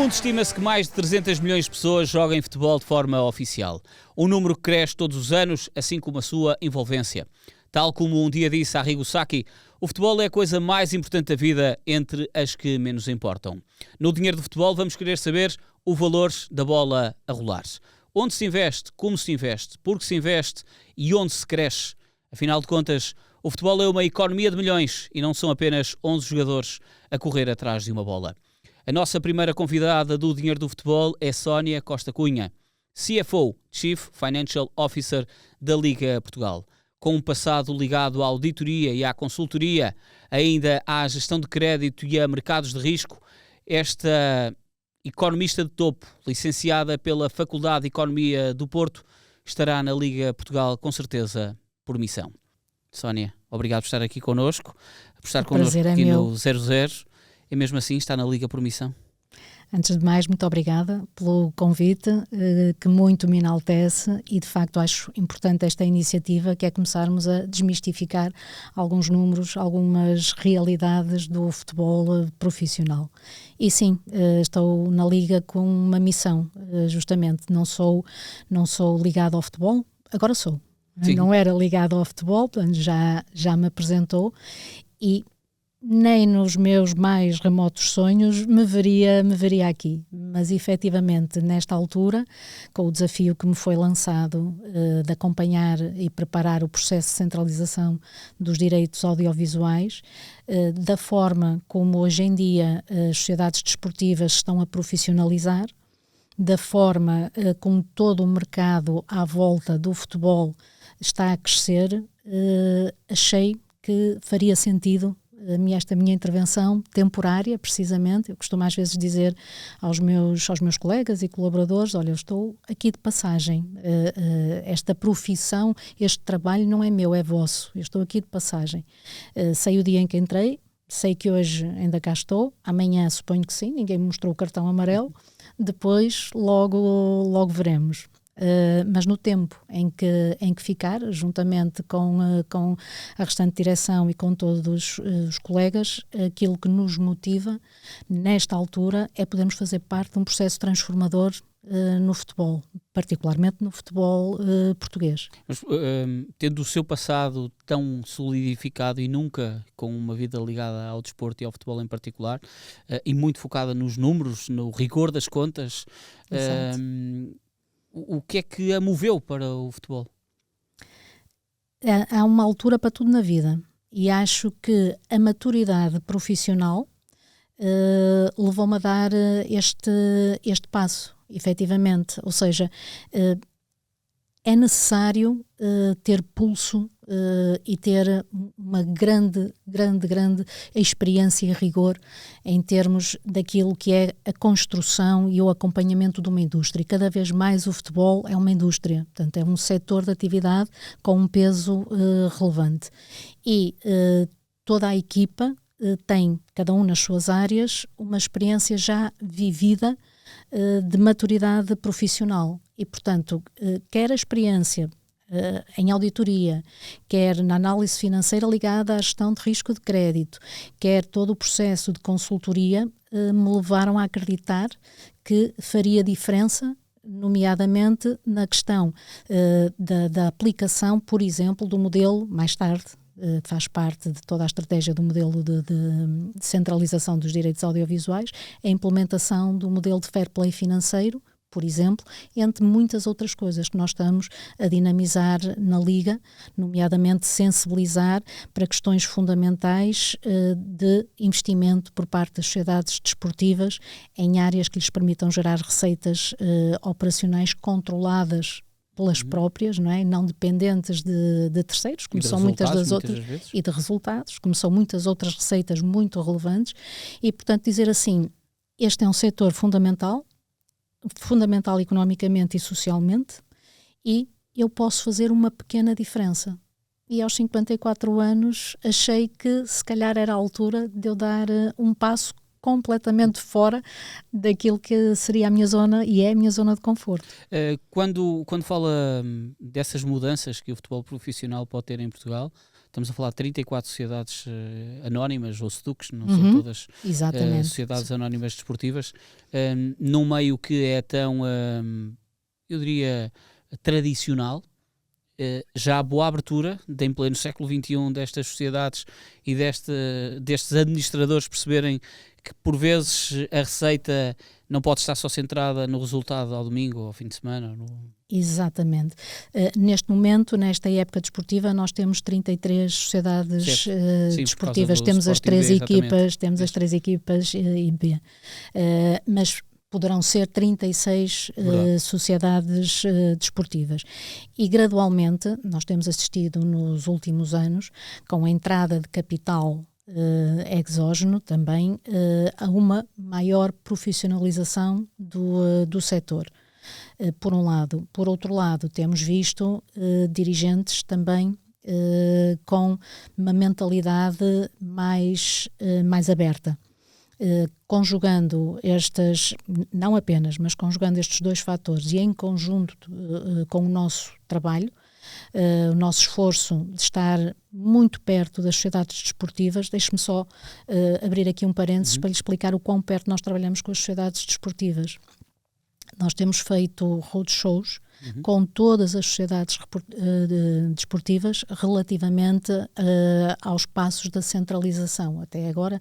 mundo estima-se que mais de 300 milhões de pessoas jogam futebol de forma oficial. Um número que cresce todos os anos, assim como a sua envolvência. Tal como um dia disse Arrigo Sacchi, o futebol é a coisa mais importante da vida entre as que menos importam. No Dinheiro do Futebol vamos querer saber o valor da bola a rolar. Onde se investe, como se investe, por que se investe e onde se cresce. Afinal de contas, o futebol é uma economia de milhões e não são apenas 11 jogadores a correr atrás de uma bola. A nossa primeira convidada do Dinheiro do Futebol é Sónia Costa Cunha, CFO, Chief Financial Officer da Liga Portugal. Com um passado ligado à auditoria e à consultoria, ainda à gestão de crédito e a mercados de risco, esta economista de topo, licenciada pela Faculdade de Economia do Porto, estará na Liga Portugal com certeza por missão. Sónia, obrigado por estar aqui connosco, por estar connosco aqui no 00, e mesmo assim está na Liga por missão. Antes de mais, muito obrigada pelo convite, que muito me enaltece, e de facto acho importante esta iniciativa, que é começarmos a desmistificar alguns números, algumas realidades do futebol profissional. E sim, estou na Liga com uma missão, justamente, não sou ligado ao futebol, agora sou. Sim. Não era ligado ao futebol, já me apresentou, e nem nos meus mais remotos sonhos me veria aqui, mas efetivamente nesta altura, com o desafio que me foi lançado de acompanhar e preparar o processo de centralização dos direitos audiovisuais, da forma como hoje em dia as sociedades desportivas estão a profissionalizar, da forma como todo o mercado à volta do futebol está a crescer, achei que faria sentido esta minha intervenção temporária, precisamente. Eu costumo às vezes dizer aos meus colegas e colaboradores, olha, eu estou aqui de passagem, esta profissão, este trabalho não é meu, é vosso, eu estou aqui de passagem. Sei o dia em que entrei, sei que hoje ainda cá estou, amanhã suponho que sim, ninguém me mostrou o cartão amarelo, depois logo veremos. Mas no tempo em que ficar, juntamente com a restante direção e com todos os colegas, aquilo que nos motiva nesta altura é podermos fazer parte de um processo transformador no futebol, particularmente no futebol português. Mas, tendo o seu passado tão solidificado e nunca com uma vida ligada ao desporto e ao futebol em particular, e muito focada nos números, no rigor das contas, o que é que a moveu para o futebol? Há uma altura para tudo na vida, e acho que a maturidade profissional levou-me a dar este passo, efetivamente. Ou seja, é necessário ter pulso e ter uma grande experiência e rigor em termos daquilo que é a construção e o acompanhamento de uma indústria. E cada vez mais o futebol é uma indústria, portanto é um setor de atividade com um peso relevante. E toda a equipa tem, cada um nas suas áreas, uma experiência já vivida de maturidade profissional. E, portanto, quer a experiência em auditoria, quer na análise financeira ligada à gestão de risco de crédito, quer todo o processo de consultoria, me levaram a acreditar que faria diferença, nomeadamente na questão da aplicação, por exemplo, do modelo, mais tarde, que faz parte de toda a estratégia do modelo de centralização dos direitos audiovisuais, a implementação do modelo de fair play financeiro, por exemplo, entre muitas outras coisas que nós estamos a dinamizar na Liga, nomeadamente sensibilizar para questões fundamentais de investimento por parte das sociedades desportivas em áreas que lhes permitam gerar receitas operacionais controladas pelas próprias, não é? Não dependentes de terceiros, como são muitas das outras, e de resultados, como são muitas outras receitas muito relevantes, e portanto dizer assim, este é um setor fundamental economicamente e socialmente, e eu posso fazer uma pequena diferença. E aos 54 anos achei que se calhar era a altura de eu dar um passo completamente fora daquilo que seria a minha zona, e é a minha zona de conforto. Quando fala dessas mudanças que o futebol profissional pode ter em Portugal, estamos a falar de 34 sociedades anónimas, ou SEDUCs, não são todas sociedades anónimas desportivas, num meio que é tão, eu diria, tradicional. Já há boa abertura, em pleno século XXI, destas sociedades e destes administradores perceberem que, por vezes, a receita não pode estar só centrada no resultado ao domingo ou ao fim de semana. Exatamente. Neste momento, nesta época desportiva, nós temos 33 sociedades desportivas. Temos as 3 equipas, as 3 equipas e B. Mas poderão ser 36 sociedades desportivas. E gradualmente, nós temos assistido nos últimos anos, com a entrada de capital exógeno também, a uma maior profissionalização do setor. Por um lado. Por outro lado, temos visto dirigentes também com uma mentalidade mais aberta. Conjugando não apenas, mas conjugando estes 2 fatores e em conjunto com o nosso trabalho, o nosso esforço de estar muito perto das sociedades desportivas. Deixe-me só abrir aqui um parênteses para lhe explicar o quão perto nós trabalhamos com as sociedades desportivas. Nós temos feito roadshows com todas as sociedades desportivas relativamente aos passos da centralização, até agora,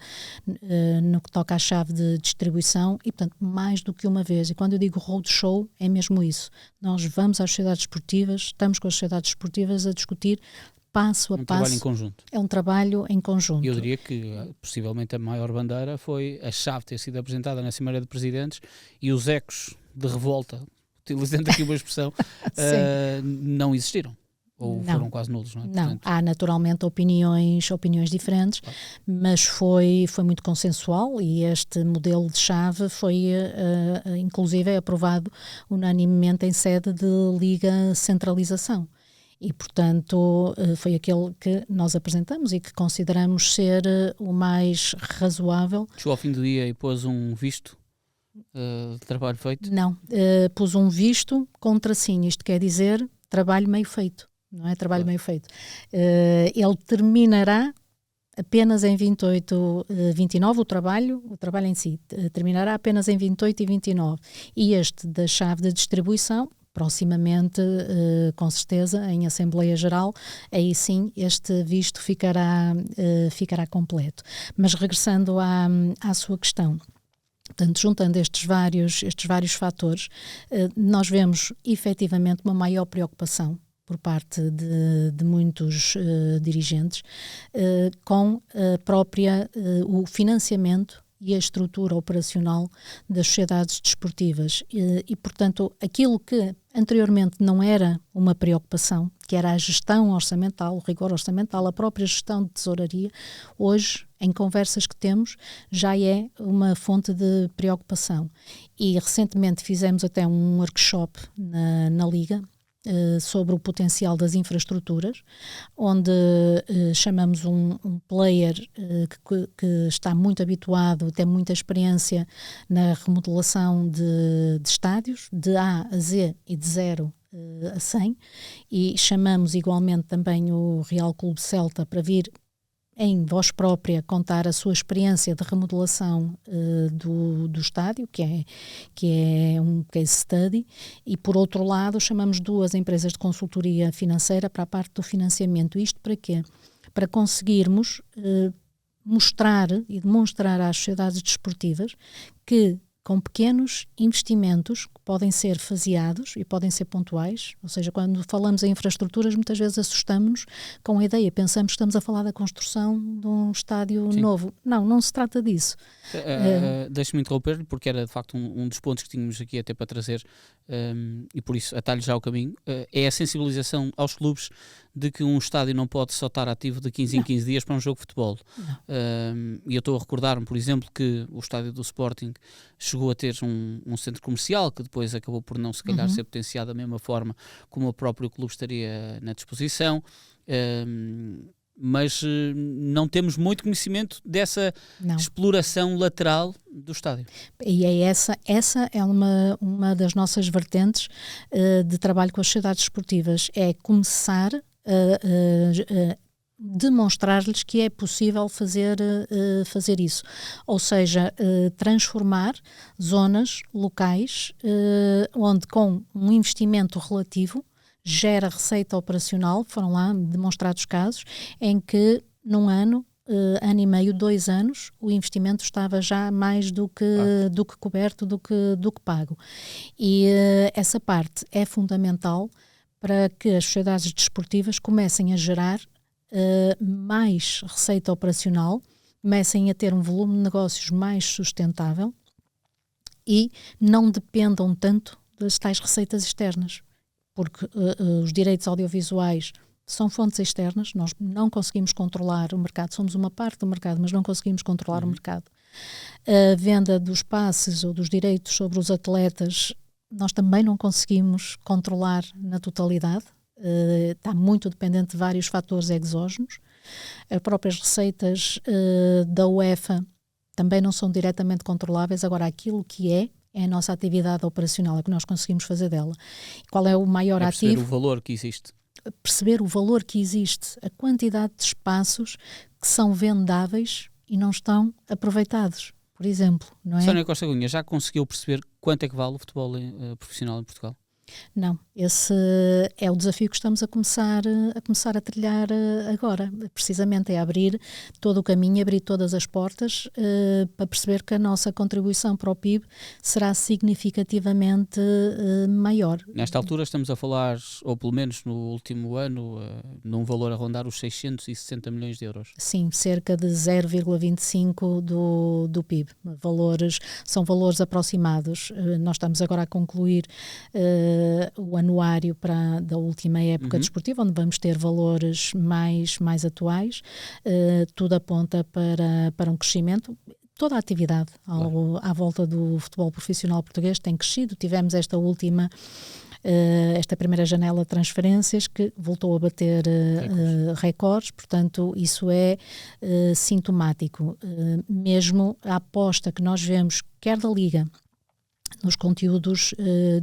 no que toca à chave de distribuição, e portanto mais do que uma vez, e quando eu digo roadshow é mesmo isso, nós vamos às sociedades desportivas, estamos com as sociedades desportivas a discutir passo a passo. Trabalho em conjunto. É um trabalho em conjunto. Eu diria que, possivelmente, a maior bandeira foi a chave ter sido apresentada na Cimeira de Presidentes e os ecos de revolta, utilizando aqui uma expressão, não existiram. Ou não. Foram quase nulos, não é? Não, portanto, há naturalmente opiniões diferentes, mas foi muito consensual e este modelo de chave foi, inclusive, aprovado unanimemente em sede de Liga Centralização. E, portanto, foi aquele que nós apresentamos e que consideramos ser o mais razoável. Chegou ao fim do dia e pôs um visto de trabalho feito? Não, pus um visto com tracinho, isto quer dizer trabalho meio feito, não é? Trabalho meio feito. Ele terminará apenas em 28, 29, o trabalho em si, terminará apenas em 28 e 29. E este da chave de distribuição, proximamente, com certeza, em Assembleia Geral, aí sim este visto ficará completo. Mas regressando à sua questão, portanto, juntando estes vários fatores, nós vemos efetivamente uma maior preocupação por parte de muitos dirigentes com o financiamento e a estrutura operacional das sociedades desportivas e, portanto, aquilo que anteriormente não era uma preocupação, que era a gestão orçamental, o rigor orçamental, a própria gestão de tesouraria, hoje, em conversas que temos, já é uma fonte de preocupação. E recentemente fizemos até um workshop na Liga, sobre o potencial das infraestruturas, onde chamamos um player que está muito habituado, tem muita experiência na remodelação de estádios, de A a Z e de 0 a 100, e chamamos igualmente também o Real Clube Celta para vir em voz própria contar a sua experiência de remodelação do estádio, que é um case study, e por outro lado chamamos 2 empresas de consultoria financeira para a parte do financiamento. Isto para quê? Para conseguirmos mostrar e demonstrar às sociedades desportivas que com pequenos investimentos que podem ser faseados e podem ser pontuais, ou seja, quando falamos em infraestruturas muitas vezes assustamos-nos com a ideia, pensamos que estamos a falar da construção de um estádio novo. Não se trata disso. Deixe-me interromper, porque era de facto um dos pontos que tínhamos aqui até para trazer, e por isso atalho já o caminho, é a sensibilização aos clubes de que um estádio não pode só estar ativo de 15 em 15 dias para um jogo de futebol. E eu estou a recordar-me, por exemplo, que o estádio do Sporting chegou a ter um centro comercial que depois acabou por não, se calhar, ser potenciado da mesma forma como o próprio clube estaria na disposição, mas não temos muito conhecimento dessa exploração lateral do estádio. E é essa é uma das nossas vertentes de trabalho com as sociedades desportivas, é começar demonstrar-lhes que é possível fazer isso. Ou seja, transformar zonas locais onde com um investimento relativo gera receita operacional. Foram lá demonstrados casos em que num ano e meio, 2 anos, o investimento estava já mais do que coberto, do que pago. E essa parte é fundamental para que as sociedades desportivas comecem a gerar mais receita operacional, comecem a ter um volume de negócios mais sustentável e não dependam tanto das tais receitas externas, porque os direitos audiovisuais são fontes externas, nós não conseguimos controlar o mercado, somos uma parte do mercado, mas não conseguimos controlar o mercado. A venda dos passes ou dos direitos sobre os atletas, nós também não conseguimos controlar na totalidade, está muito dependente de vários fatores exógenos. As próprias receitas da UEFA também não são diretamente controláveis. Agora, aquilo que é a nossa atividade operacional, é o que nós conseguimos fazer dela. Qual é o maior ativo? Perceber o valor que existe. Perceber o valor que existe, a quantidade de espaços que são vendáveis e não estão aproveitados, por exemplo, não é? Sónia Costa Cunha, já conseguiu perceber quanto é que vale o futebol profissional em Portugal? Não, esse é o desafio que estamos a começar a trilhar agora, precisamente é abrir todo o caminho, abrir todas as portas para perceber que a nossa contribuição para o PIB será significativamente maior. Nesta altura estamos a falar, ou pelo menos no último ano, num valor a rondar os 660 milhões de euros. Sim, cerca de 0,25% do PIB. São valores aproximados. Nós estamos agora a concluir o anuário da última época desportiva, onde vamos ter valores mais atuais. Tudo aponta para um crescimento. Toda a atividade à volta do futebol profissional português tem crescido. Tivemos esta primeira janela de transferências que voltou a bater recordes, portanto isso é sintomático. Mesmo a aposta que nós vemos, quer da Liga, nos conteúdos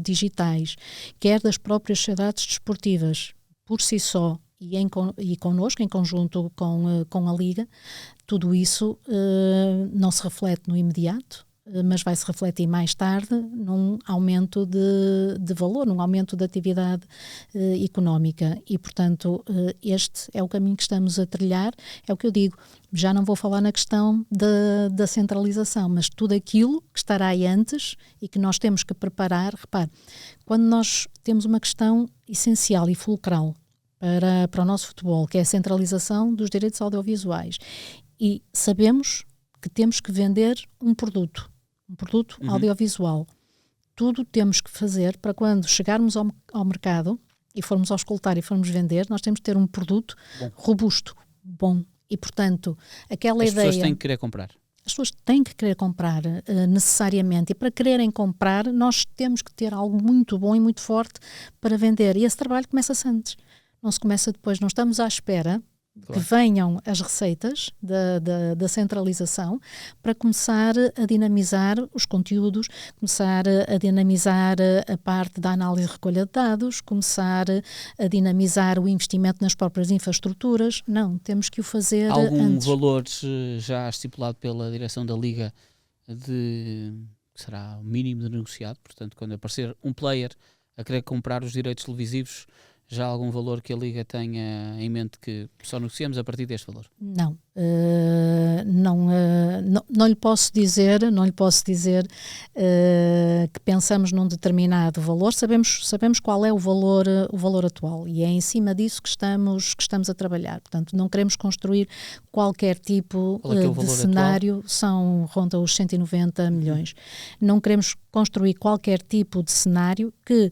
digitais, quer das próprias sociedades desportivas, por si só, e connosco, em conjunto com a Liga, tudo isso não se reflete no imediato, mas vai se refletir mais tarde num aumento de valor, num aumento de atividade económica. E, portanto, este é o caminho que estamos a trilhar. É o que eu digo, já não vou falar na questão da centralização, mas tudo aquilo que estará aí antes e que nós temos que preparar. Repare, quando nós temos uma questão essencial e fulcral para o nosso futebol, que é a centralização dos direitos audiovisuais, e sabemos que temos que vender um produto audiovisual. Tudo temos que fazer para quando chegarmos ao mercado e formos auscultar e formos vender, nós temos que ter um produto robusto, bom. E, portanto, aquela ideia... As pessoas têm que querer comprar. As pessoas têm que querer comprar necessariamente, e para quererem comprar nós temos que ter algo muito bom e muito forte para vender. E esse trabalho começa-se antes. Não se começa depois. Não estamos à espera que venham as receitas da centralização para começar a dinamizar os conteúdos, começar a dinamizar a parte da análise e recolha de dados, começar a dinamizar o investimento nas próprias infraestruturas. Não, temos que o fazer algum antes. Valor já estipulado pela direção da Liga que será o mínimo de negociado? Portanto, quando aparecer um player a querer comprar os direitos televisivos, já há algum valor que a Liga tenha em mente que só negociamos a partir deste valor? Não, não lhe posso dizer que pensamos num determinado valor. Sabemos qual é o valor atual e é em cima disso que estamos a trabalhar. Portanto, não queremos construir qualquer tipo de cenário, ronda os 190 milhões. Não queremos construir qualquer tipo de cenário que,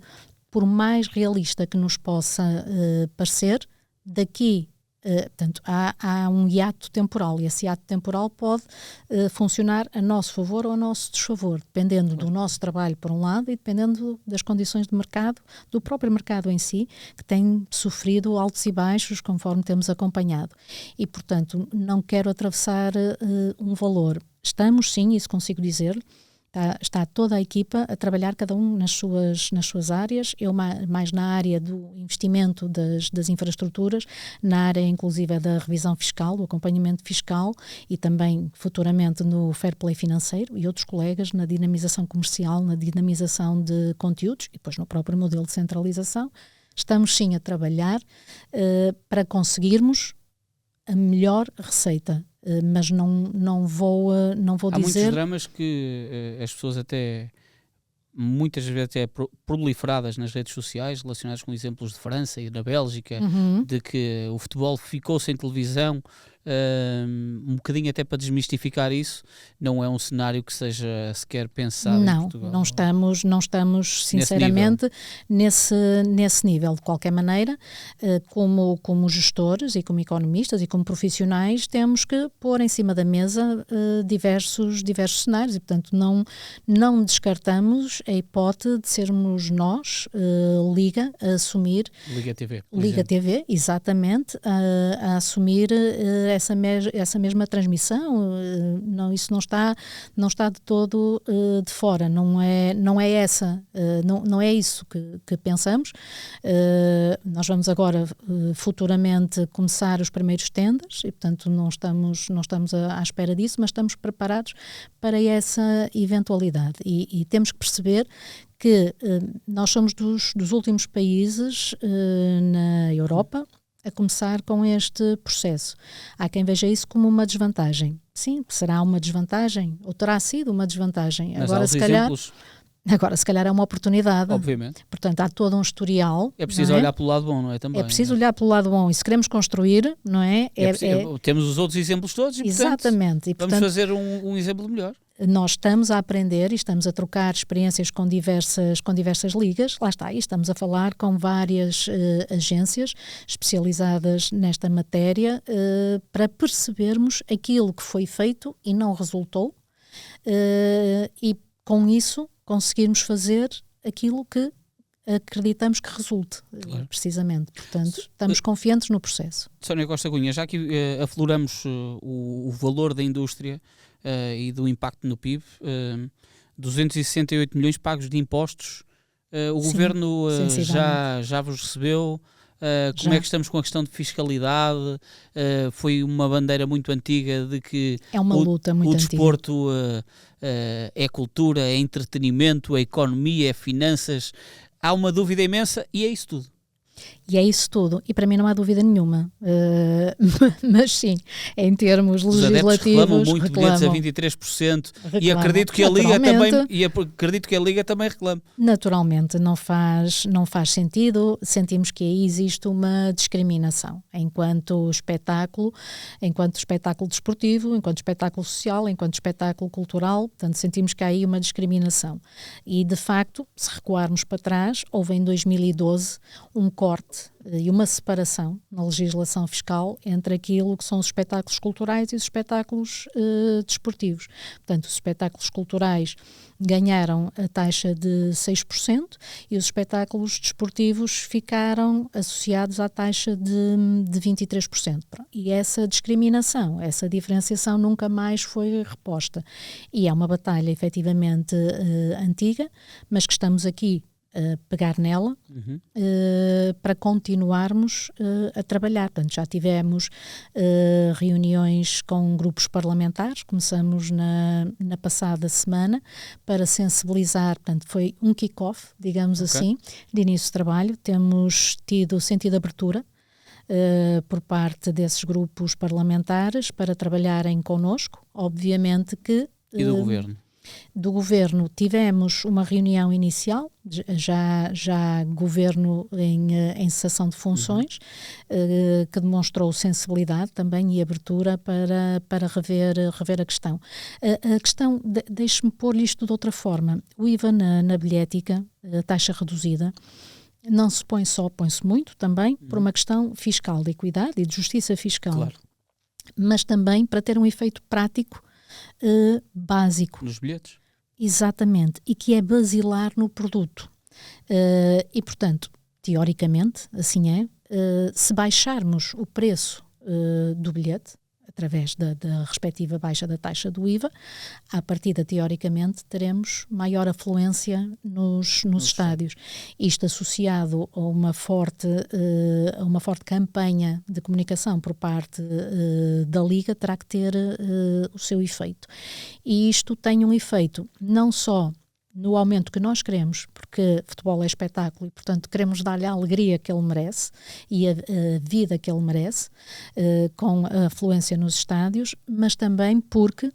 por mais realista que nos possa parecer, daqui, portanto, há um hiato temporal, e esse hiato temporal pode funcionar a nosso favor ou a nosso desfavor, dependendo do nosso trabalho, por um lado, e dependendo das condições de mercado, do próprio mercado em si, que tem sofrido altos e baixos, conforme temos acompanhado. E, portanto, não quero atravessar um valor. Estamos, sim, isso consigo dizer, Está toda a equipa a trabalhar, cada um nas suas áreas, eu mais na área do investimento das infraestruturas, na área inclusive da revisão fiscal, do acompanhamento fiscal e também futuramente no fair play financeiro, e outros colegas na dinamização comercial, na dinamização de conteúdos e depois no próprio modelo de centralização. Estamos sim a trabalhar para conseguirmos a melhor receita. Mas não vou Há dizer... muitos dramas que as pessoas muitas vezes até proliferadas nas redes sociais, relacionados com exemplos de França e da Bélgica, de que o futebol ficou sem televisão, um bocadinho até para desmistificar isso. Não é um cenário que seja sequer pensado em Portugal. Não estamos sinceramente nesse nível. De qualquer maneira, como gestores e como economistas e como profissionais, temos que pôr em cima da mesa diversos cenários e, portanto, não descartamos a hipótese de sermos nós, Liga, a assumir... Liga TV. Liga TV, exatamente, a assumir essa mesma transmissão. Isso não está de todo de fora, não é isso que pensamos. Nós vamos agora futuramente começar os primeiros tenders e, portanto, não estamos à espera disso, mas estamos preparados para essa eventualidade e temos que perceber que nós somos dos últimos países na Europa a começar com este processo. Há quem veja isso como uma desvantagem. Sim, será uma desvantagem, ou terá sido uma desvantagem. Mas agora, se calhar é uma oportunidade. Obviamente. Portanto, há todo um historial. É preciso olhar pelo lado bom, não é? Também. É preciso olhar pelo lado bom. E se queremos construir, não é? Temos os outros exemplos todos e, exatamente. Portanto, vamos fazer um exemplo melhor. Nós estamos a aprender e estamos a trocar experiências com diversas ligas, lá está, e estamos a falar com várias agências especializadas nesta matéria para percebermos aquilo que foi feito e não resultou e com isso conseguirmos fazer aquilo que acreditamos que resulte, claro. Precisamente. Portanto, estamos confiantes no processo. Sónia Costa Cunha, já que afloramos o valor da indústria e do impacto no PIB, 268 milhões pagos de impostos, o Governo já vos recebeu? Como é que estamos com a questão de fiscalidade? Foi uma bandeira muito antiga de que é uma luta muito o desporto é cultura, é entretenimento, é economia, é finanças. Há uma dúvida imensa e é isso tudo. E é isso tudo, e para mim não há dúvida nenhuma, mas sim, em termos legislativos reclamam muito, bilhetes a 23%, e acredito que a Liga também reclame. Naturalmente, não faz sentido, sentimos que aí existe uma discriminação, enquanto espetáculo desportivo, enquanto espetáculo social, enquanto espetáculo cultural, portanto sentimos que há aí uma discriminação. E de facto, se recuarmos para trás, houve em 2012 um corte e uma separação na legislação fiscal entre aquilo que são os espetáculos culturais e os espetáculos desportivos. Portanto, os espetáculos culturais ganharam a taxa de 6% e os espetáculos desportivos ficaram associados à taxa de 23%. E essa discriminação, essa diferenciação nunca mais foi reposta. E é uma batalha efetivamente antiga, mas que estamos aqui a pegar nela para continuarmos a trabalhar. Portanto, já tivemos reuniões com grupos parlamentares, começamos na passada semana para sensibilizar, portanto foi um kick-off, digamos assim, de início de trabalho. Temos tido sentido abertura por parte desses grupos parlamentares para trabalharem connosco, obviamente que... E do Governo? Do Governo tivemos uma reunião inicial, já Governo em cessação de funções, que demonstrou sensibilidade também e abertura para rever a questão. A questão, deixe-me pôr-lhe isto de outra forma, o IVA na bilhética, a taxa reduzida, não se põe só, põe-se muito também por uma questão fiscal, de equidade e de justiça fiscal, claro. Mas também para ter um efeito prático básico. Nos bilhetes? Exatamente, e que é basilar no produto. E, portanto, teoricamente, assim é, se baixarmos o preço do bilhete, através da respectiva baixa da taxa do IVA, à partida, teoricamente, teremos maior afluência nos estádios. Isto associado a uma forte campanha de comunicação por parte da Liga terá que ter o seu efeito. E isto tem um efeito não só no aumento que nós queremos, porque futebol é espetáculo e, portanto, queremos dar-lhe a alegria que ele merece e a vida que ele merece, com a afluência nos estádios, mas também porque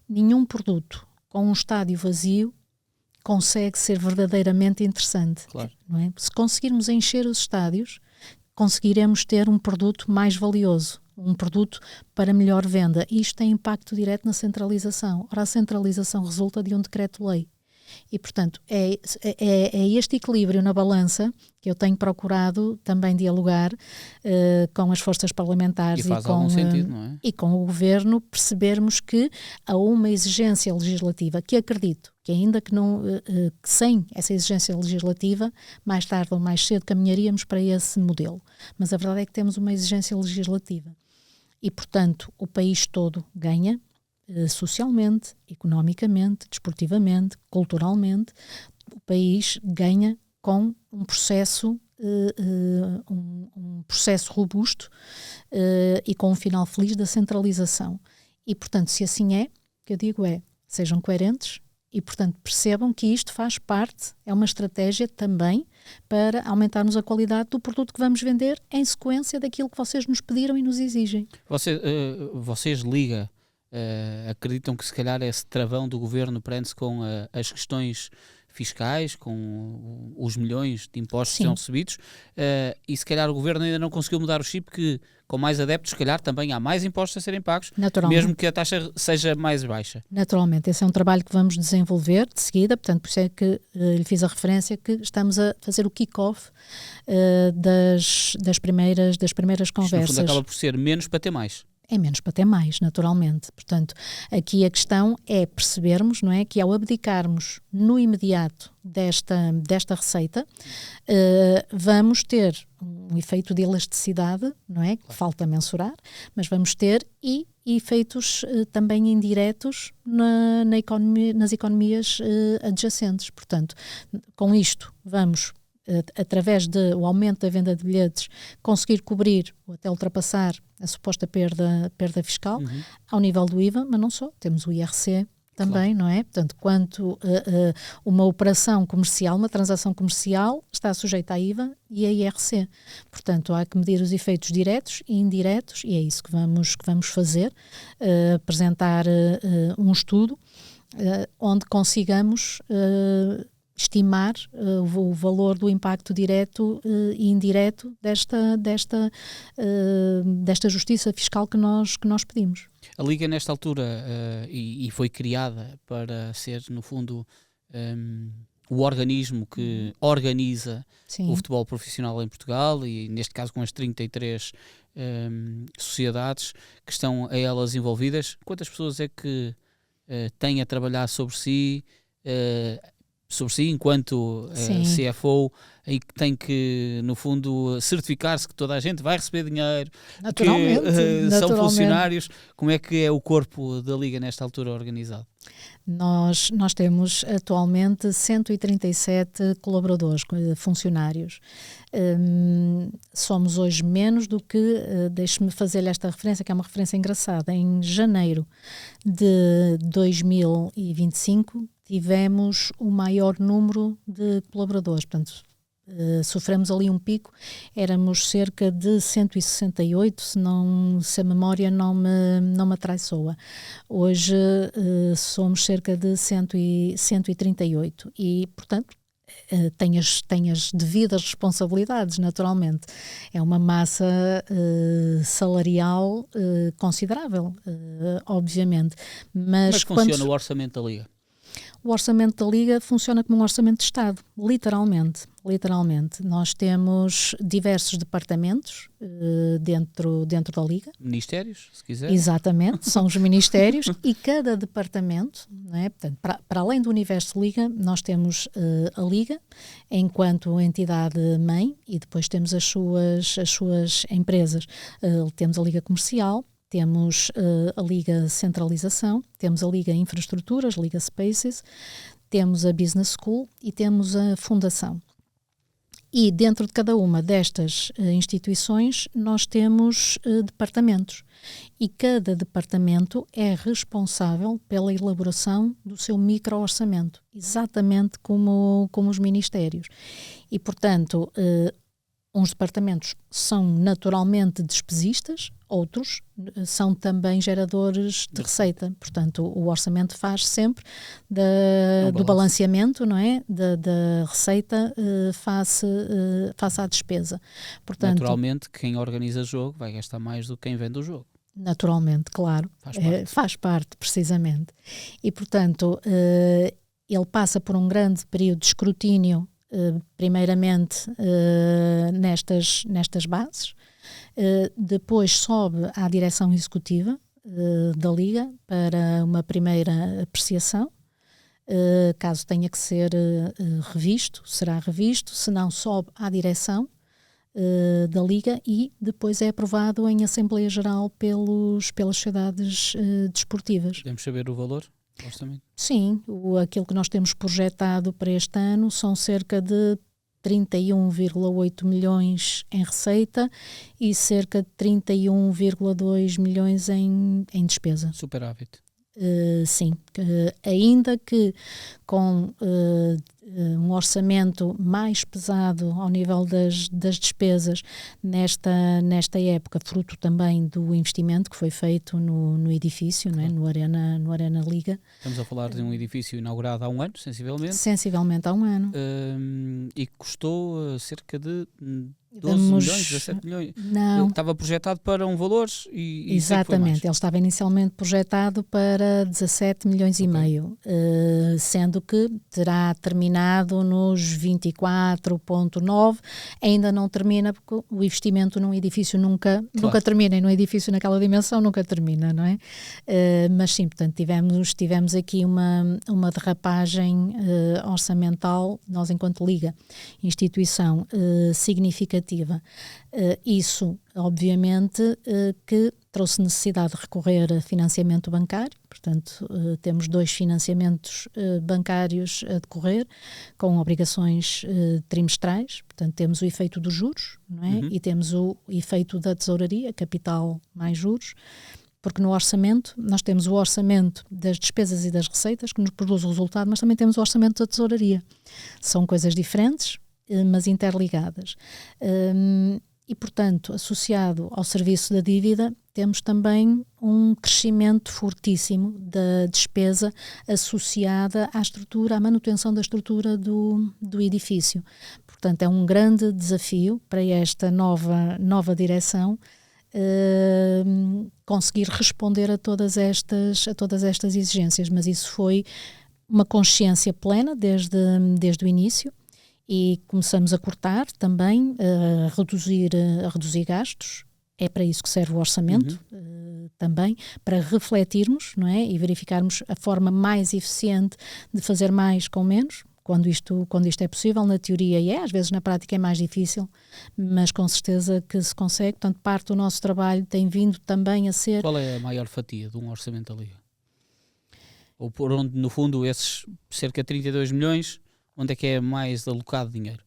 nenhum produto com um estádio vazio consegue ser verdadeiramente interessante. Claro. Não é? Se conseguirmos encher os estádios, conseguiremos ter um produto mais valioso, um produto para melhor venda. E isto tem impacto direto na centralização. Ora, a centralização resulta de um decreto-lei. E, portanto, é este equilíbrio na balança que eu tenho procurado também dialogar com as forças parlamentares e com o Governo, percebermos que há uma exigência legislativa que acredito que ainda que sem essa exigência legislativa, mais tarde ou mais cedo caminharíamos para esse modelo. Mas a verdade é que temos uma exigência legislativa e, portanto, o país todo ganha, socialmente, economicamente, desportivamente, culturalmente. O país ganha com um processo robusto e com um final feliz da centralização. E, portanto, se assim é, o que eu digo é, sejam coerentes e, portanto, percebam que isto faz parte, é uma estratégia também para aumentarmos a qualidade do produto que vamos vender em sequência daquilo que vocês nos pediram e nos exigem. Vocês, Liga, acreditam que se calhar esse travão do Governo prende-se com as questões fiscais, com os milhões de impostos que são recebidos, e se calhar o Governo ainda não conseguiu mudar o chip, que com mais adeptos, se calhar também há mais impostos a serem pagos, mesmo que a taxa seja mais baixa. Naturalmente, esse é um trabalho que vamos desenvolver de seguida, portanto, por isso é que lhe fiz a referência que estamos a fazer o kick-off das primeiras conversas. Isto, no fundo, acaba por ser menos para ter mais. É menos para ter mais, naturalmente. Portanto, aqui a questão é percebermos, não é, que ao abdicarmos no imediato desta receita, vamos ter um efeito de elasticidade, não é, que falta mensurar, mas vamos ter e efeitos também indiretos nas economias adjacentes. Portanto, com isto vamos, através do aumento da venda de bilhetes, conseguir cobrir ou até ultrapassar a suposta perda fiscal ao nível do IVA, mas não só, temos o IRC também, não é? Portanto, quanto uma operação comercial, uma transação comercial está sujeita a IVA e a IRC. Portanto, há que medir os efeitos diretos e indiretos e é isso que vamos fazer, apresentar um estudo onde consigamos estimar o valor do impacto direto e indireto desta justiça fiscal que nós pedimos. A Liga, nesta altura, e foi criada para ser, no fundo, o organismo que organiza o futebol profissional em Portugal, e neste caso com as 33 sociedades que estão a elas envolvidas. Quantas pessoas é que têm a trabalhar sobre si enquanto CFO, e que tem que, no fundo, certificar-se que toda a gente vai receber dinheiro, que são funcionários? Como é que é o corpo da Liga nesta altura organizado? Nós temos atualmente 137 colaboradores, funcionários. Somos hoje menos do que, deixe-me fazer-lhe esta referência, que é uma referência engraçada. Em janeiro de 2025 tivemos o maior número de colaboradores, portanto, sofremos ali um pico, éramos cerca de 168, se a memória não me atraiçoa. Hoje somos cerca de 138 e, portanto, tem as devidas responsabilidades, naturalmente. É uma massa salarial considerável, obviamente. Mas funciona o orçamento da Liga? O orçamento da Liga funciona como um orçamento de Estado, literalmente. Nós temos diversos departamentos dentro da Liga. Ministérios, se quiser. Exatamente, são os ministérios e cada departamento, não é? Portanto, para além do universo Liga, nós temos a Liga enquanto entidade-mãe e depois temos as suas empresas. Temos a Liga Comercial, temos a Liga Centralização, temos a Liga Infraestruturas, Liga Spaces, temos a Business School e temos a Fundação. E dentro de cada uma destas instituições nós temos departamentos e cada departamento é responsável pela elaboração do seu micro-orçamento, exatamente como os ministérios. E, portanto, uns departamentos são naturalmente despesistas, outros são também geradores de receita. Portanto, o orçamento faz sempre do balanceamento, não é? Da receita face à despesa. Portanto, naturalmente, quem organiza o jogo vai gastar mais do que quem vende o jogo. Naturalmente, claro. Faz parte, precisamente. E, portanto, ele passa por um grande período de escrutínio, primeiramente nestas bases, depois sobe à direção executiva da Liga para uma primeira apreciação. Caso tenha que ser revisto, será revisto, se não sobe à direção da Liga e depois é aprovado em Assembleia Geral pelas sociedades desportivas. Podemos saber o valor? Orçamento? Sim, aquilo que nós temos projetado para este ano são cerca de 31,8 milhões em receita e cerca de 31,2 milhões em despesa. Superávit. Sim, ainda que com um orçamento mais pesado ao nível das despesas nesta época, fruto também do investimento que foi feito no edifício, claro. Não é? no Arena Liga. Estamos a falar de um edifício inaugurado há um ano, sensivelmente. Sensivelmente há um ano. E custou cerca de 12 milhões, 17 milhões. Não. Estava projetado para um valor e exatamente, ele estava inicialmente projetado para 17 milhões e meio, sendo que terá terminado nos 24,9, ainda não termina porque o investimento num edifício nunca termina, e num edifício naquela dimensão nunca termina, não é? Mas sim, portanto tivemos aqui uma derrapagem orçamental, nós enquanto Liga, instituição significativa. Isso, obviamente, que trouxe necessidade de recorrer a financiamento bancário, portanto, temos 2 financiamentos bancários a decorrer, com obrigações trimestrais, portanto, temos o efeito dos juros, não é? E temos o efeito da tesouraria, capital mais juros, porque no orçamento, nós temos o orçamento das despesas e das receitas, que nos produz o resultado, mas também temos o orçamento da tesouraria. São coisas diferentes, mas interligadas. E, portanto, associado ao serviço da dívida, temos também um crescimento fortíssimo da despesa associada à estrutura, à manutenção da estrutura do edifício. Portanto, é um grande desafio para esta nova direção conseguir responder a todas estas exigências, mas isso foi uma consciência plena desde o início. E começamos a cortar também, a reduzir gastos. É para isso que serve o orçamento, também, para refletirmos, não é? E verificarmos a forma mais eficiente de fazer mais com menos, quando isto é possível, na teoria e às vezes na prática é mais difícil, mas com certeza que se consegue. Portanto, parte do nosso trabalho tem vindo também a ser... Qual é a maior fatia de um orçamento da Liga? Ou por onde, no fundo, esses cerca de 32 milhões... Onde é que é mais alocado dinheiro?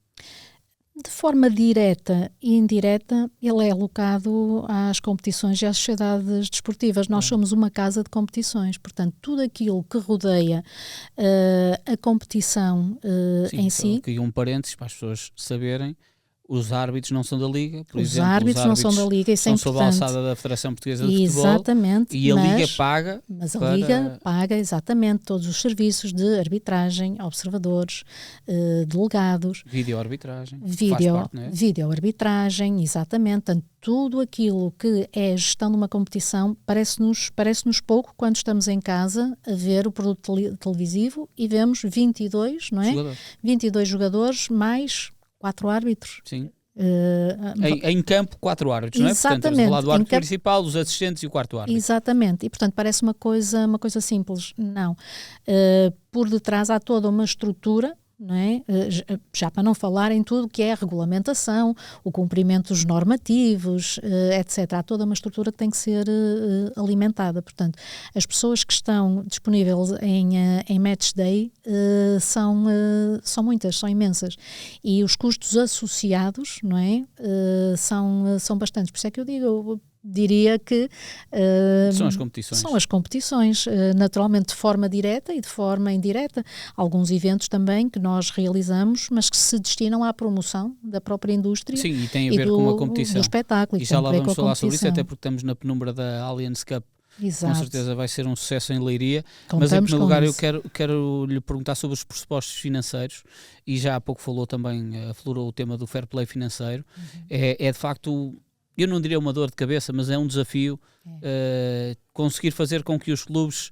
De forma direta e indireta, ele é alocado às competições e às sociedades desportivas. Nós somos uma casa de competições, portanto, tudo aquilo que rodeia a competição em si... Aqui um parênteses para as pessoas saberem. Os árbitros não são da Liga, por exemplo. Os árbitros não são da Liga, isso é importante. São sob a alçada da Federação Portuguesa de Futebol. Exatamente. E a Liga paga. Mas a Liga paga exatamente todos os serviços de arbitragem, observadores, delegados. Vídeo-arbitragem. Vídeo-arbitragem, exatamente. Portanto, tudo aquilo que é gestão de uma competição parece-nos pouco quando estamos em casa a ver o produto televisivo e vemos 22, não é? 22 jogadores mais 4 árbitros. Sim. Em campo, 4 árbitros, não é? Portanto, estamos a falar do árbitro principal, os assistentes e o quarto árbitro. Exatamente. E, portanto, parece uma coisa simples. Não. Por detrás há toda uma estrutura não é? Já para não falar em tudo que é a regulamentação, o cumprimento dos normativos, etc. Há toda uma estrutura que tem que ser alimentada. Portanto, as pessoas que estão disponíveis em Match Day são muitas, são imensas. E os custos associados, não é? São bastantes. Por isso é que eu diria que são as competições. São as competições, naturalmente de forma direta e de forma indireta. Alguns eventos também que nós realizamos, mas que se destinam à promoção da própria indústria. Sim, e tem a ver com a competição. Do espetáculo. E já lá vamos falar sobre isso, até porque estamos na penumbra da Allianz Cup. Exato. Com certeza vai ser um sucesso em Leiria. Mas em primeiro lugar eu quero lhe perguntar sobre os pressupostos financeiros, e já há pouco falou também, aflorou o tema do fair play financeiro. É de facto, eu não diria uma dor de cabeça, mas é um desafio conseguir fazer com que os clubes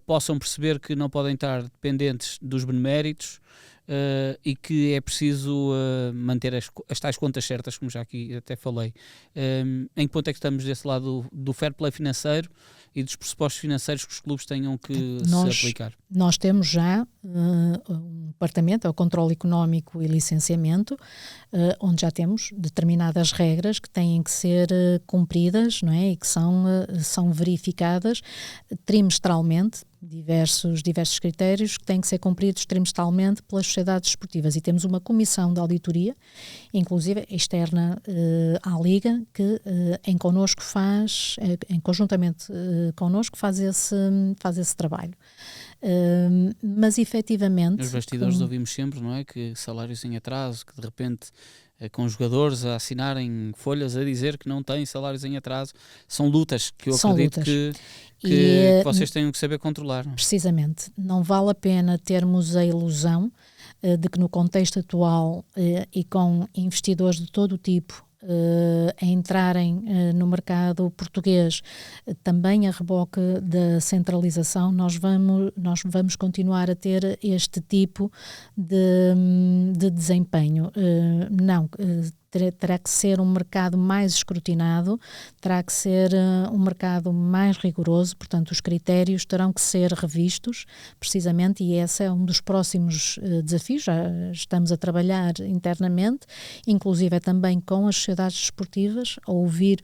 possam perceber que não podem estar dependentes dos beneméritos e que é preciso manter as tais contas certas, como já aqui até falei. Em que ponto é que estamos desse lado do fair play financeiro e dos pressupostos financeiros que os clubes tenham que se aplicar? Nós temos já um departamento, é o controle económico e licenciamento, onde já temos determinadas regras que têm que ser cumpridas, não é? E que são verificadas trimestralmente, diversos critérios que têm que ser cumpridos trimestralmente pelas sociedades desportivas, e temos uma comissão de auditoria, inclusive externa à Liga, que conjuntamente connosco faz esse trabalho. Mas efetivamente... Nos bastidores ouvimos sempre, não é? Que salários em atraso, que de repente com jogadores a assinarem folhas a dizer que não têm salários em atraso, são lutas que eu acredito que vocês tenham que saber controlar. Precisamente, não vale a pena termos a ilusão de que no contexto atual e com investidores de todo o tipo a entrarem no mercado português, também a reboque da centralização, nós vamos continuar a ter este tipo de desempenho. Não, terá que ser um mercado mais escrutinado, terá que ser um mercado mais rigoroso, portanto os critérios terão que ser revistos, precisamente, e esse é um dos próximos desafios. Já estamos a trabalhar internamente, inclusive também com as sociedades desportivas, a ouvir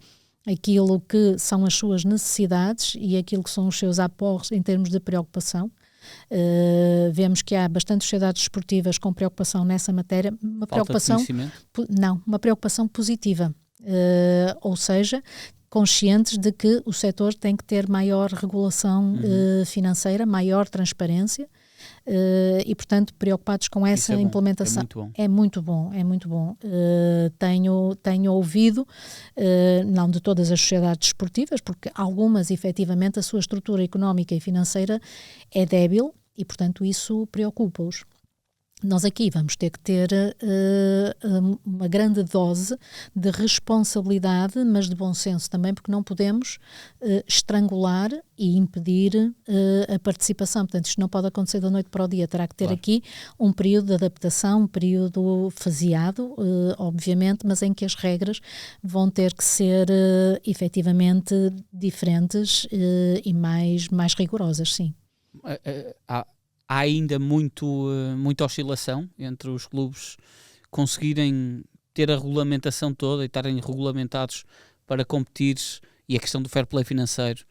aquilo que são as suas necessidades e aquilo que são os seus aportes em termos de preocupação. Vemos que há bastantes sociedades desportivas com preocupação nessa matéria, uma preocupação positiva, ou seja, conscientes de que o setor tem que ter maior regulação financeira, maior transparência, e portanto preocupados com essa implementação. É muito bom. Tenho ouvido, não de todas as sociedades desportivas, porque algumas efetivamente a sua estrutura económica e financeira é débil e portanto isso preocupa-os. Nós aqui vamos ter que ter uma grande dose de responsabilidade, mas de bom senso também, porque não podemos estrangular e impedir a participação. Portanto, isto não pode acontecer da noite para o dia. Terá que ter aqui um período de adaptação, um período faseado, obviamente, mas em que as regras vão ter que ser efetivamente diferentes e mais rigorosas, sim. Há ainda muita oscilação entre os clubes conseguirem ter a regulamentação toda e estarem regulamentados para competir, e a questão do fair play financeiro.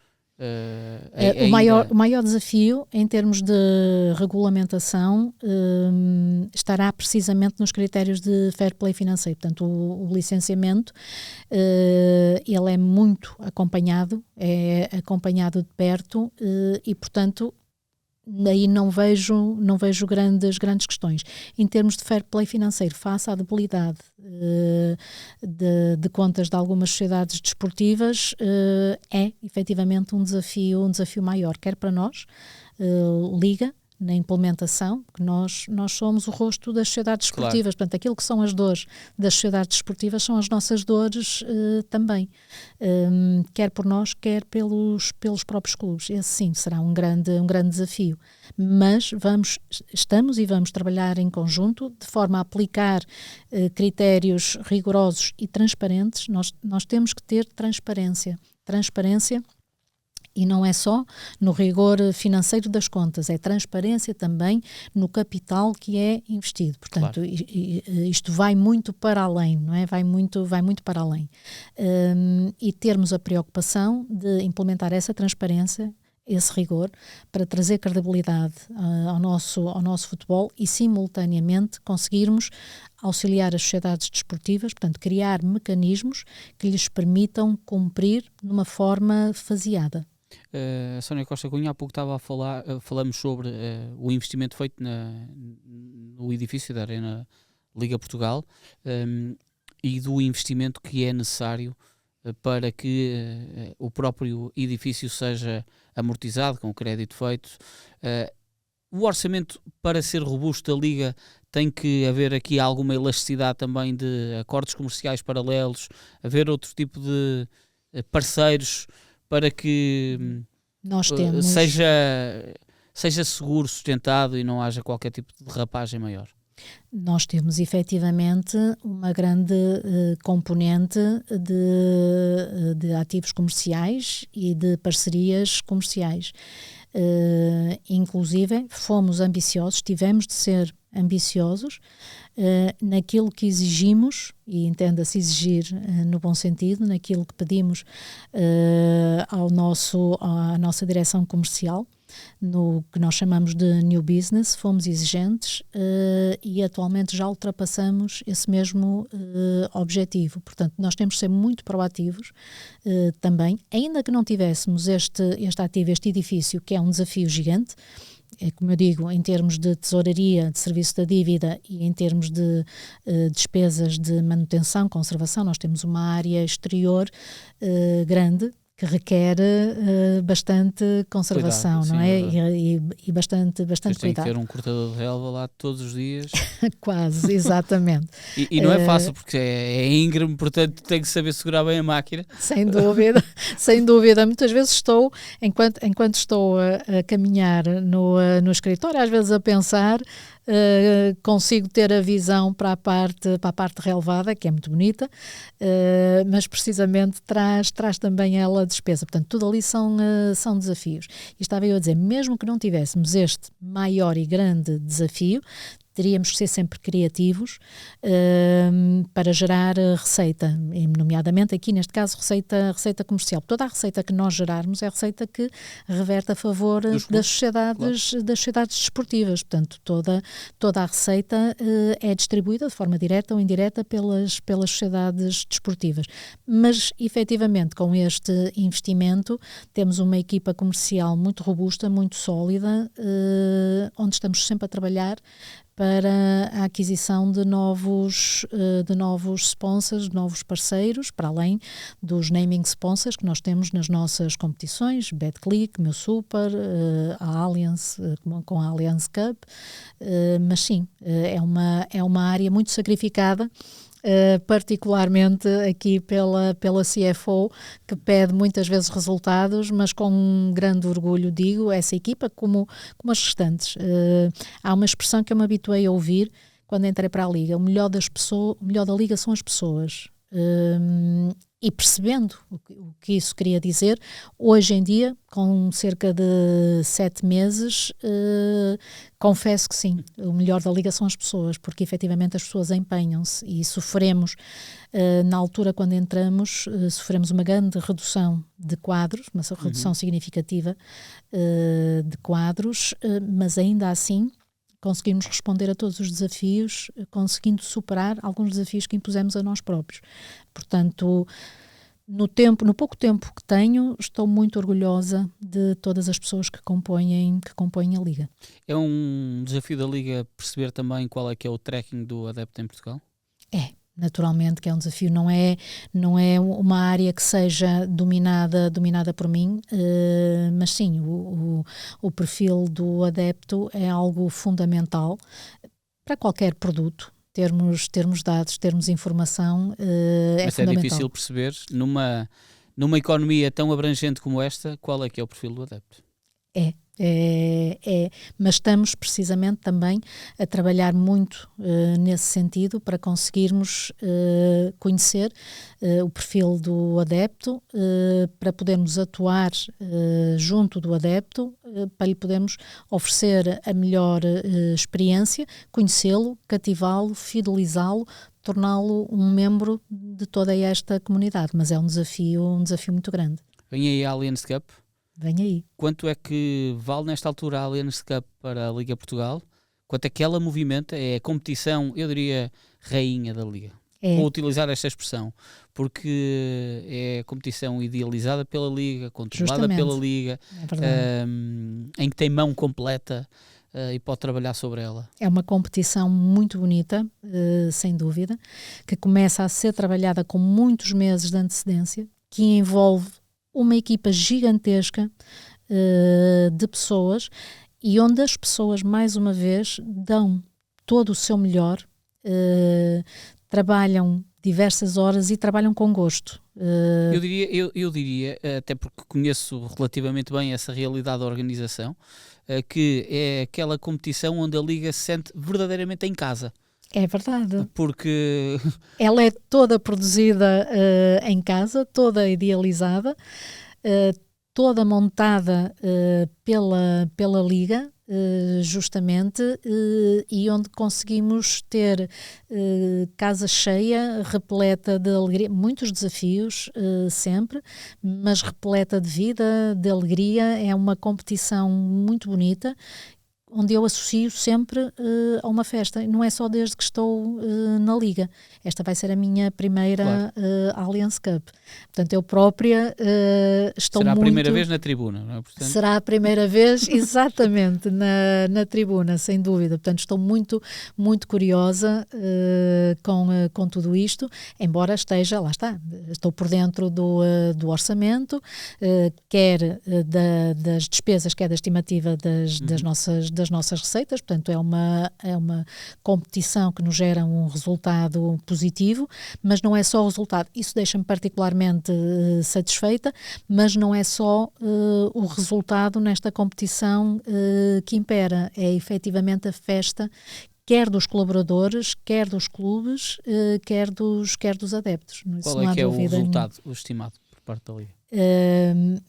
O maior desafio em termos de regulamentação estará precisamente nos critérios de fair play financeiro. Portanto, o licenciamento ele é muito acompanhado, de perto e, portanto, daí não vejo grandes questões. Em termos de fair play financeiro, face à debilidade de contas de algumas sociedades desportivas, é efetivamente um desafio maior, quer para nós, Liga, na implementação, que nós somos o rosto das sociedades desportivas. Portanto, aquilo que são as dores das sociedades desportivas são as nossas dores também, quer por nós, quer pelos próprios clubes. Esse sim será um grande desafio, mas estamos e vamos trabalhar em conjunto de forma a aplicar critérios rigorosos e transparentes. Nós temos que ter transparência E não é só no rigor financeiro das contas, é transparência também no capital que é investido. Portanto, claro, isto vai muito para além, não é? Vai muito para além. E termos a preocupação de implementar essa transparência, esse rigor, para trazer credibilidade ao nosso futebol e, simultaneamente, conseguirmos auxiliar as sociedades desportivas, portanto, criar mecanismos que lhes permitam cumprir de uma forma faseada. A Sónia Costa Cunha, há pouco estava a falar, falamos sobre o investimento feito no edifício da Arena Liga Portugal e do investimento que é necessário para que o próprio edifício seja amortizado, com o crédito feito. O orçamento, para ser robusto da Liga, tem que haver aqui alguma elasticidade também de acordos comerciais paralelos, haver outro tipo de parceiros para que nós temos... seja seguro, sustentado e não haja qualquer tipo de derrapagem maior. Nós temos efetivamente uma grande componente de ativos comerciais e de parcerias comerciais. Inclusive, fomos ambiciosos, tivemos de ser ambiciosos naquilo que exigimos, e entenda-se exigir no bom sentido, naquilo que pedimos à nossa direção comercial, no que nós chamamos de New Business. Fomos exigentes e atualmente já ultrapassamos esse mesmo objetivo. Portanto, nós temos de ser muito proativos também, ainda que não tivéssemos este ativo, este edifício, que é um desafio gigante. É, como eu digo, em termos de tesouraria, de serviço da dívida e em termos de despesas de manutenção, conservação, nós temos uma área exterior grande, que requer bastante conservação, cuidado, não é? E bastante cuidado. Tem que ter um cortador de relva lá todos os dias. Quase, exatamente. e não é fácil, porque é íngreme, portanto tem que saber segurar bem a máquina. Sem dúvida, sem dúvida. Muitas vezes estou, enquanto estou a caminhar no escritório, às vezes a pensar, consigo ter a visão para a parte relevada, que é muito bonita, mas precisamente traz também ela a despesa. Portanto, tudo ali são desafios. E estava eu a dizer, mesmo que não tivéssemos este maior e grande desafio, teríamos que ser sempre criativos para gerar receita, nomeadamente aqui neste caso receita comercial. Toda a receita que nós gerarmos é a receita que reverte a favor das sociedades, claro, das sociedades desportivas. Portanto, toda a receita é distribuída de forma direta ou indireta pelas sociedades desportivas. Mas, efetivamente, com este investimento, temos uma equipa comercial muito robusta, muito sólida, onde estamos sempre a trabalhar para a aquisição de novos sponsors, de novos parceiros, para além dos naming sponsors que nós temos nas nossas competições, BetClick, Meu Super, a Allianz, com a Allianz Cup, mas sim, é uma área muito sacrificada, particularmente aqui pela CFO, que pede muitas vezes resultados, mas com um grande orgulho digo, essa equipa como as restantes. Há uma expressão que eu me habituei a ouvir quando entrei para a Liga: o melhor da Liga são as pessoas. E percebendo o que isso queria dizer, hoje em dia, com cerca de 7 meses, confesso que sim, o melhor da Liga são as pessoas, porque efetivamente as pessoas empenham-se e sofremos, na altura quando entramos, sofremos uma grande redução de quadros, uma redução significativa de quadros, mas ainda assim conseguimos responder a todos os desafios, conseguindo superar alguns desafios que impusemos a nós próprios. Portanto, no pouco tempo que tenho, estou muito orgulhosa de todas as pessoas que compõem a Liga. É um desafio da Liga perceber também qual é que é o tracking do adepto em Portugal? Naturalmente que é um desafio, não é uma área que seja dominada por mim, mas sim, o perfil do adepto é algo fundamental para qualquer produto. Termos dados, termos informação é fundamental. Mas é difícil perceber, numa economia tão abrangente como esta, qual é que é o perfil do adepto? Mas estamos precisamente também a trabalhar muito nesse sentido para conseguirmos conhecer o perfil do adepto, para podermos atuar junto do adepto, para lhe podermos oferecer a melhor experiência, conhecê-lo, cativá-lo, fidelizá-lo, torná-lo um membro de toda esta comunidade. Mas é um desafio muito grande. Vem aí a Allianz Cup. Vem aí. Quanto é que vale nesta altura a Allianz Cup para a Liga Portugal? Quanto é que ela movimenta? É a competição, eu diria, rainha da Liga. Vou utilizar esta expressão, porque é a competição idealizada pela Liga, controlada Justamente. pela Liga, em que tem mão completa e pode trabalhar sobre ela. É uma competição muito bonita, sem dúvida, que começa a ser trabalhada com muitos meses de antecedência, que envolve uma equipa gigantesca de pessoas e onde as pessoas, mais uma vez, dão todo o seu melhor, trabalham diversas horas e trabalham com gosto. Eu diria, até porque conheço relativamente bem essa realidade da organização, que é aquela competição onde a Liga se sente verdadeiramente em casa. É verdade. Porque ela é toda produzida em casa, toda idealizada, toda montada pela Liga, justamente, e onde conseguimos ter casa cheia, repleta de alegria, muitos desafios sempre, mas repleta de vida, de alegria. É uma competição muito bonita, onde eu associo sempre a uma festa. Não é só desde que estou na Liga. Esta vai ser a minha primeira Allianz Cup. Portanto, eu própria estou muito... Será a primeira vez na tribuna, não é? Portanto... Será a primeira vez, exatamente, na tribuna, sem dúvida. Portanto, estou muito, muito curiosa com tudo isto, embora esteja, lá está, estou por dentro do orçamento, quer das despesas, quer da estimativa das nossas receitas. Portanto, é uma competição que nos gera um resultado positivo, mas não é só o resultado. Isso deixa-me particularmente satisfeita, mas não é só o resultado nesta competição que impera. É efetivamente a festa, quer dos colaboradores, quer dos clubes, quer dos adeptos. Qual é que é o resultado estimado por parte da Liga?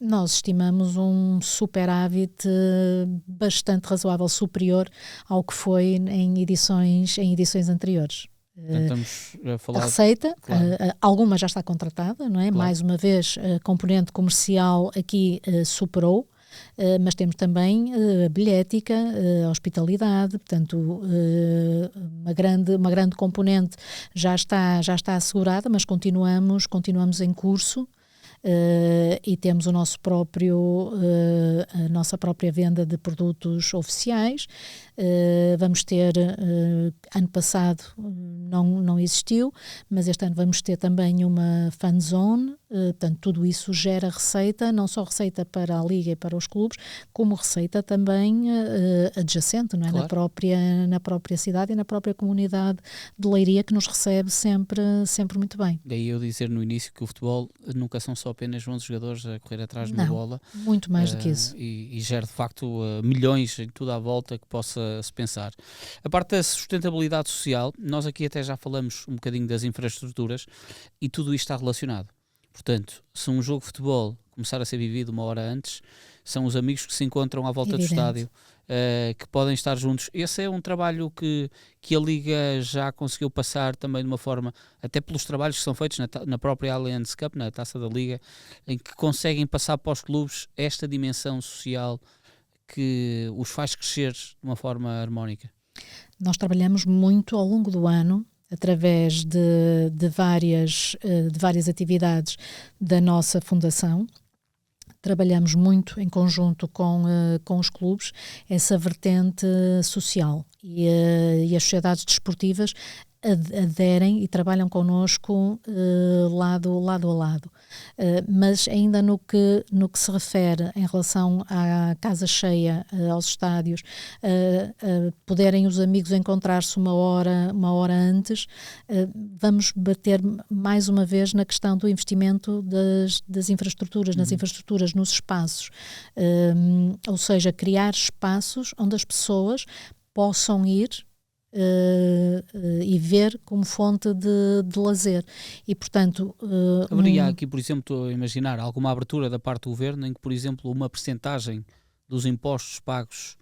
Nós estimamos um superávit bastante razoável, superior ao que foi em edições anteriores. Portanto, estamos a falar... A receita, claro. Alguma já está contratada, não é? Claro. Mais uma vez, a componente comercial aqui superou, mas temos também a bilhética, a hospitalidade. Portanto, uma grande componente já está assegurada, mas continuamos em curso. E temos a nossa própria venda de produtos oficiais. Vamos ter, ano passado não existiu, mas este ano vamos ter também uma fan zone. Portanto, tudo isso gera receita, não só receita para a Liga e para os clubes, como receita também adjacente, não é? Claro. Na própria cidade e na própria comunidade de Leiria, que nos recebe sempre muito bem. Daí eu dizer no início que o futebol nunca são só apenas 11 jogadores a correr atrás de uma bola. Muito mais do que isso. E gera de facto milhões em tudo à volta que possa-se pensar. A parte da sustentabilidade social, nós aqui até já falamos um bocadinho das infraestruturas e tudo isto está relacionado. Portanto, se um jogo de futebol começar a ser vivido uma hora antes, são os amigos que se encontram à volta do estádio, que podem estar juntos. Esse é um trabalho que a Liga já conseguiu passar também de uma forma, até pelos trabalhos que são feitos na própria Allianz Cup, na Taça da Liga, em que conseguem passar para os clubes esta dimensão social que os faz crescer de uma forma harmónica. Nós trabalhamos muito ao longo do ano, através de várias atividades da nossa fundação. Trabalhamos muito em conjunto com os clubes essa vertente social e as sociedades desportivas aderem e trabalham connosco lado a lado. Mas ainda no que se refere em relação à casa cheia, aos estádios, poderem os amigos encontrar-se uma hora antes, vamos bater mais uma vez na questão do investimento das infraestruturas, nas infraestruturas, nos espaços. Ou seja, criar espaços onde as pessoas possam ir e ver como fonte de lazer. E, portanto... Haveria aqui, por exemplo, estou a imaginar, alguma abertura da parte do governo em que, por exemplo, uma percentagem dos impostos pagos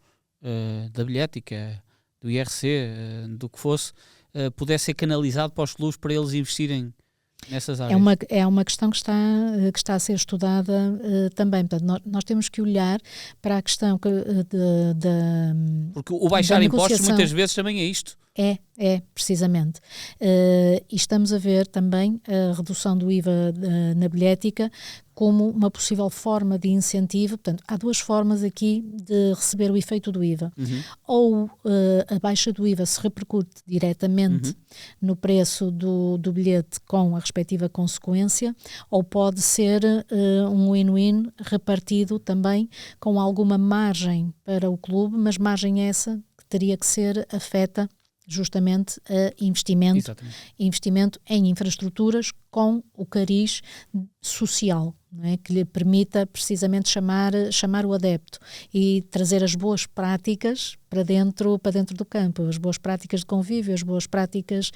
da bilhética, do IRC, do que fosse, pudesse ser canalizado para os clubes para eles investirem nessas áreas? É uma questão que está a ser estudada também. Portanto, nós temos que olhar para a questão porque o baixar impostos muitas vezes também é isto. Precisamente. E estamos a ver também a redução do IVA na bilhética como uma possível forma de incentivo. Portanto, há duas formas aqui de receber o efeito do IVA. Ou a baixa do IVA se repercute diretamente no preço do bilhete com a respectiva consequência, ou pode ser um win-win repartido também com alguma margem para o clube, mas margem essa que teria que ser afeta justamente a investimento em infraestruturas com o cariz social, não é? Que lhe permita precisamente chamar o adepto e trazer as boas práticas para dentro do campo, as boas práticas de convívio, as boas práticas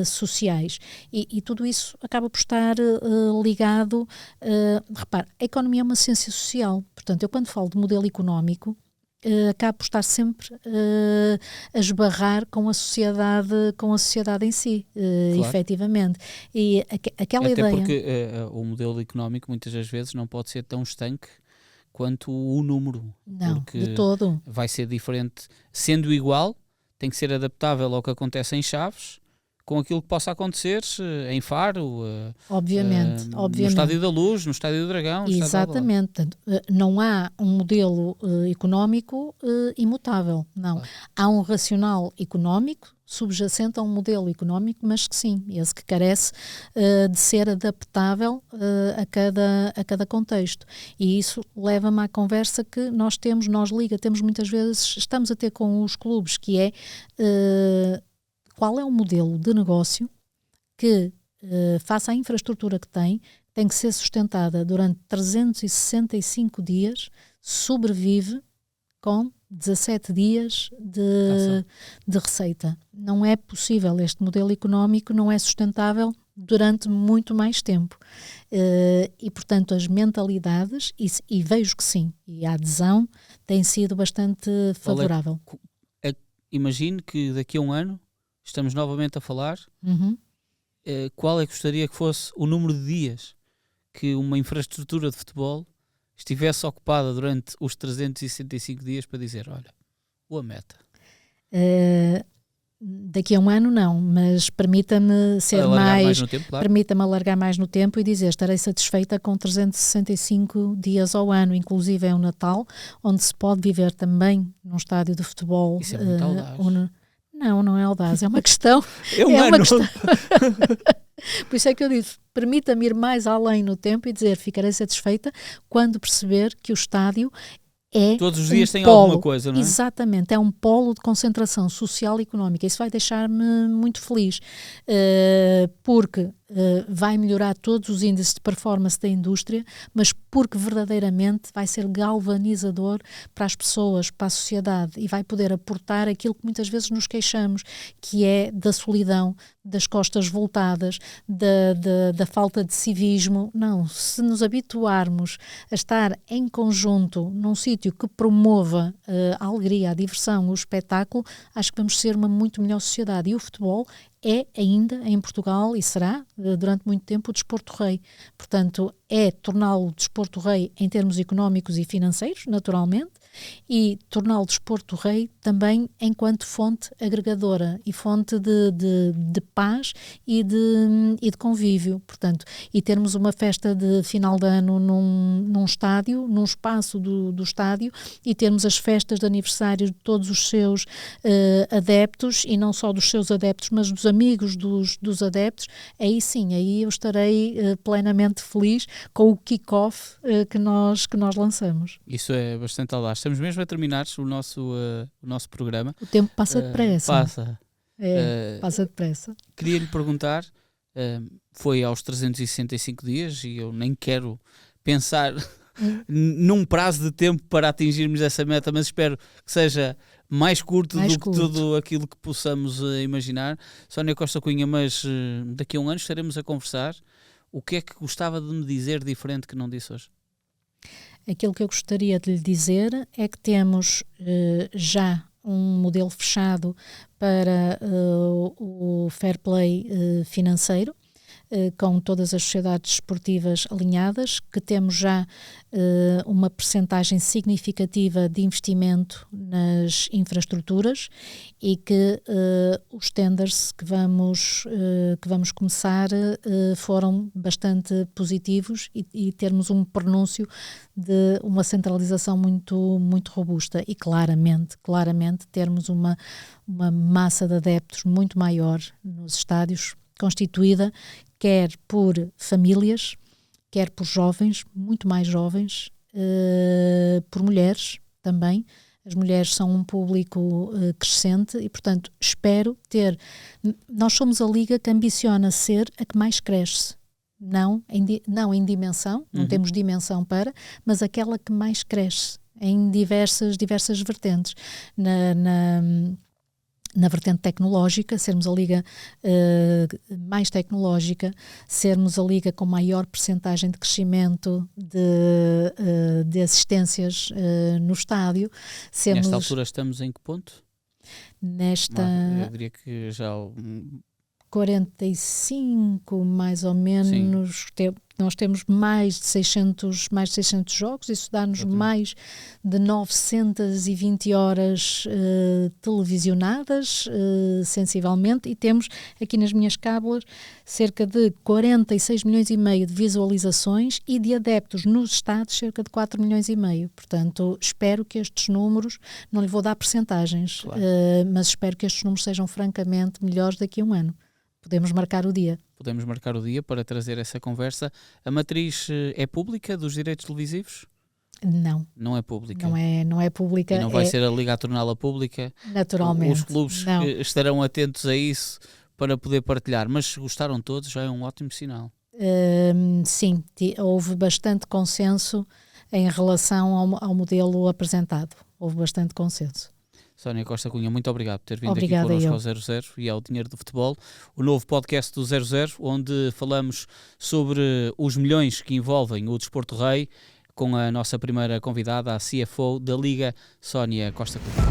sociais. E tudo isso acaba por estar ligado. Repare, a economia é uma ciência social, portanto, eu quando falo de modelo económico, acaba por estar sempre a esbarrar com a sociedade em si, claro. Efetivamente. E aquela até ideia... Até porque o modelo económico muitas das vezes não pode ser tão estanque quanto o número. Não, porque de todo. Vai ser diferente. Sendo igual, tem que ser adaptável ao que acontece em Chaves, com aquilo que possa acontecer em Faro, obviamente. No Estádio da Luz, no Estádio do Dragão. Exatamente. Não há um modelo económico imutável, não. Claro. Há um racional económico subjacente a um modelo económico, mas que sim, esse que carece de ser adaptável a cada contexto. E isso leva-me à conversa que nós temos muitas vezes, estamos a ter com os clubes, que é... qual é o modelo de negócio que, face à infraestrutura que tem que ser sustentada durante 365 dias, sobrevive com 17 dias de receita. Não é possível, este modelo económico não é sustentável durante muito mais tempo. E, portanto, as mentalidades, e vejo que sim, e a adesão tem sido bastante favorável. Imagino que daqui a um ano estamos novamente a falar. Qual é que gostaria que fosse o número de dias que uma infraestrutura de futebol estivesse ocupada durante os 365 dias para dizer, olha, boa meta? Daqui a um ano não, mas permita-me ser mais no tempo, claro. Permita-me alargar mais no tempo e dizer, estarei satisfeita com 365 dias ao ano, inclusive é o Natal, onde se pode viver também num estádio de futebol. Isso é muito audaz. Não é audaz, é uma questão. Uma questão. Por isso é que eu digo, permita-me ir mais além no tempo e dizer, ficarei satisfeita quando perceber que o estádio é todos os dias tem polo, alguma coisa, não é? Exatamente, é um polo de concentração social e económica. Isso vai deixar-me muito feliz, porque vai melhorar todos os índices de performance da indústria, mas porque verdadeiramente vai ser galvanizador para as pessoas, para a sociedade, e vai poder aportar aquilo que muitas vezes nos queixamos, que é da solidão, das costas voltadas, da falta de civismo. Não, se nos habituarmos a estar em conjunto num sítio que promova a alegria, a diversão, o espetáculo, acho que vamos ser uma muito melhor sociedade. E o futebol é ainda, em Portugal, e será durante muito tempo, o desporto rei. Portanto, é torná-lo desporto rei em termos económicos e financeiros, naturalmente, e tornar o desporto rei também enquanto fonte agregadora e fonte de paz e de convívio, portanto, e termos uma festa de final de ano num estádio, num espaço do estádio, e termos as festas de aniversário de todos os seus adeptos, e não só dos seus adeptos, mas dos amigos dos adeptos, aí sim, aí eu estarei plenamente feliz com o kick-off que nós lançamos. Isso é bastante audaz. Estamos mesmo a terminar o nosso programa. O tempo passa depressa. Passa depressa. Queria-lhe perguntar, foi aos 365 dias e eu nem quero pensar num prazo de tempo para atingirmos essa meta, mas espero que seja mais curto do que tudo aquilo que possamos imaginar. Sónia Costa Cunha, mas daqui a um ano estaremos a conversar. O que é que gostava de me dizer diferente que não disse hoje? Aquilo que eu gostaria de lhe dizer é que temos já um modelo fechado para o fair play financeiro, com todas as sociedades esportivas alinhadas, que temos já uma percentagem significativa de investimento nas infraestruturas e que os tenders que vamos começar foram bastante positivos e termos um pronúncio de uma centralização muito, muito robusta e claramente termos uma massa de adeptos muito maior nos estádios, constituída quer por famílias, quer por jovens, muito mais jovens, por mulheres também. As mulheres são um público crescente e, portanto, espero ter... Nós somos a liga que ambiciona ser a que mais cresce. Não em dimensão, não temos dimensão para, mas aquela que mais cresce em diversas vertentes. Na vertente tecnológica, sermos a liga mais tecnológica, sermos a liga com maior percentagem de crescimento de assistências no estádio. Nesta altura estamos em que ponto? Eu diria que já... 45 mais ou menos. Nós temos mais de 600 jogos, isso dá-nos mais de 920 horas televisionadas, sensivelmente, e temos aqui nas minhas cábulas cerca de 46 milhões e meio de visualizações e de adeptos nos estádios cerca de 4 milhões e meio. Portanto, espero que estes números, não lhe vou dar percentagens, claro, mas espero que estes números sejam francamente melhores daqui a um ano. Podemos marcar o dia. Podemos marcar o dia para trazer essa conversa. A matriz é pública dos direitos televisivos? Não. Não é pública? Não é pública. E não vai ser a Liga a torná-la pública? Naturalmente. Os clubes estarão atentos a isso para poder partilhar. Mas se gostaram todos, já é um ótimo sinal. Sim, houve bastante consenso em relação ao modelo apresentado. Houve bastante consenso. Sónia Costa Cunha, muito obrigado por ter vindo aqui connosco ao 00 e ao Dinheiro do Futebol, o novo podcast do 00, onde falamos sobre os milhões que envolvem o desporto rei, com a nossa primeira convidada, a CFO da Liga, Sónia Costa Cunha.